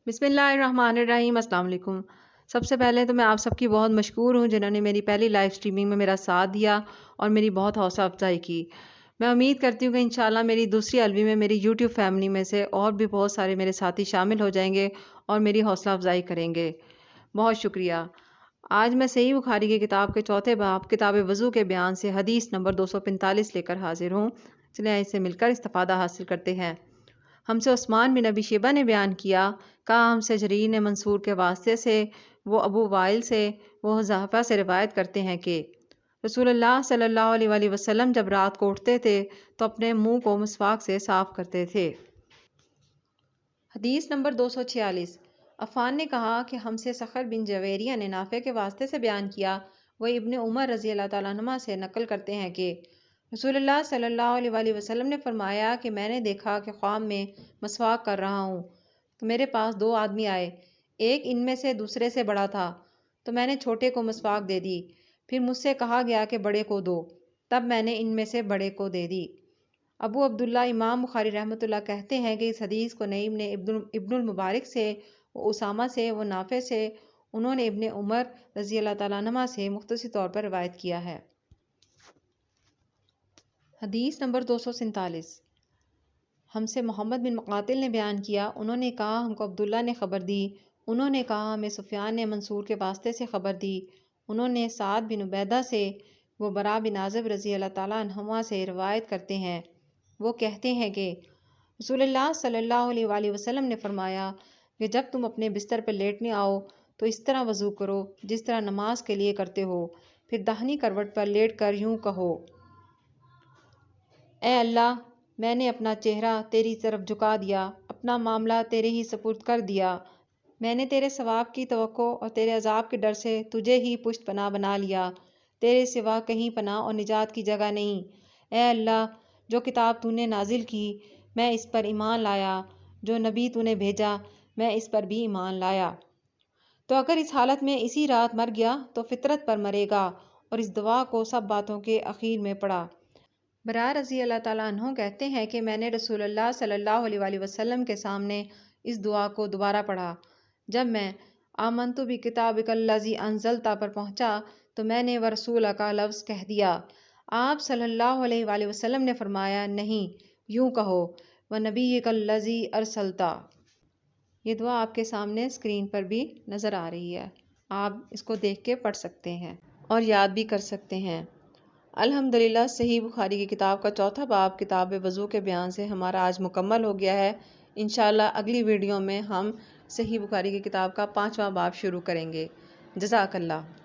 बिस्मिल्लाहिर्रहमानिर्रहीम। अस्सलाम वालेकुम। सबसे पहले तो मैं आप सबकी बहुत मशकूर हूँ जिन्होंने मेरी पहली लाइव स्ट्रीमिंग में मेरा साथ दिया और मेरी बहुत हौसला अफजाई की। मैं उम्मीद करती हूँ कि इंशाल्लाह मेरी दूसरी अलवी में मेरी यूट्यूब फैमिली में से और भी बहुत सारे मेरे साथी शामिल हो जाएंगे और मेरी हौसला अफजाई करेंगे। बहुत शुक्रिया। आज मैं सही बुखारी की किताब के चौथे बाब किताब वज़ू के बयान से हदीस नंबर 245 लेकर हाजिर हूँ। चलिए इससे मिलकर इस्तिफादा हासिल करते हैं। हमसे उस्मान बिन अबी शेबा ने बयान किया, कहा हमसे जरीर ने मंसूर के वास्ते से वो अबू वाइल से वो हुज़ैफा से रिवायत करते हैं कि रसूलुल्लाह सल्लल्लाहु अलैहि वसल्लम जब रात को उठते थे तो अपने मुंह को मिस्वाक से साफ करते थे। हदीस नंबर 246। अफ़ान ने कहा कि हमसे सखर बिन जवेरिया ने नाफे के वास्ते से बयान किया, वह इब्ने उमर रज़ी अल्लाह तआला अन्हुमा से नकल करते हैं कि रसूलुल्लाह सल्लल्लाहु अलैहि वसल्लम ने फरमाया कि मैंने देखा कि ख्वाब में मसवाक कर रहा हूँ तो मेरे पास दो आदमी आए, एक इनमें से दूसरे से बड़ा था तो मैंने छोटे को मसवाक दे दी। फिर मुझसे कहा गया कि बड़े को दो, तब मैंने इनमें से बड़े को दे दी। अबू अब्दुल्ला इमाम बुखारी रहमतुल्लाह कहते हैं कि इस हदीस को नईम ने इब्नुल मुबारक से, वो उसामा से, वो नाफे से, उन्होंने इब्ने उमर रज़ी अल्लाह तआला अन्हुमा से मुख्तसर तौर पर रिवायत किया है। हदीस नंबर 247। हमसे मोहम्मद बिन मुकातिल ने बयान किया, उन्होंने कहा हमको अब्दुल्ला ने खबर दी, उन्होंने कहा हमें सुफियान ने मंसूर के वास्ते से खबर दी, उन्होंने साद बिन उबैदा से, वो बरा बिन आज़िब रज़ी अल्लाह तआला अन्हुमा से रिवायत करते हैं, वो कहते हैं कि रसूलुल्लाह सल्लल्लाहु अलैहि वसल्लम ने फरमाया कि जब तुम अपने बिस्तर पर लेटने आओ तो इस तरह वज़ू करो जिस तरह नमाज के लिए करते हो, फिर दाहिनी करवट पर लेट कर यूं कहो, ए अल्लाह, मैंने अपना चेहरा तेरी तरफ झुका दिया, अपना मामला तेरे ही सपुर्द कर दिया, मैंने तेरे सवाब की तवक्को और तेरे अजाब के डर से तुझे ही पुश्त पनाह बना लिया, तेरे सिवा कहीं पनाह और निजात की जगह नहीं। ए अल्लाह, जो किताब तूने नाजिल की मैं इस पर ईमान लाया, जो नबी तूने भेजा मैं इस पर भी ईमान लाया। तो अगर इस हालत में इसी रात मर गया तो फितरत पर मरेगा। और इस दुआ को सब बातों के आखिर में पढ़ा। बरा रज़ी अल्लाह तआला अन्हु कहते हैं कि मैंने रसूलुल्लाह सल्लल्लाहु अलैहि वसल्लम के सामने इस दुआ को दोबारा पढ़ा। जब मैं आमनतु बि किताबिकल्लज़ी अंज़लता पर पहुंचा तो मैंने व रसूल का लफ्ज़ कह दिया। आप सल्लल्लाहु अलैहि वसल्लम ने फरमाया, नहीं, यूं कहो, व नबिय्यकल्लज़ी अरसलता। ये दुआ आपके सामने स्क्रीन पर भी नज़र आ रही है, आप इसको देख के पढ़ सकते हैं और याद भी कर सकते हैं। अल्हम्दुलिल्लाह, सही बुखारी की किताब का चौथा बाब किताब वज़ू के बयान से हमारा आज मुकम्मल हो गया है। इंशाअल्लाह अगली वीडियो में हम सही बुखारी की किताब का 5वां बाब शुरू करेंगे। जज़ाकल्लाह।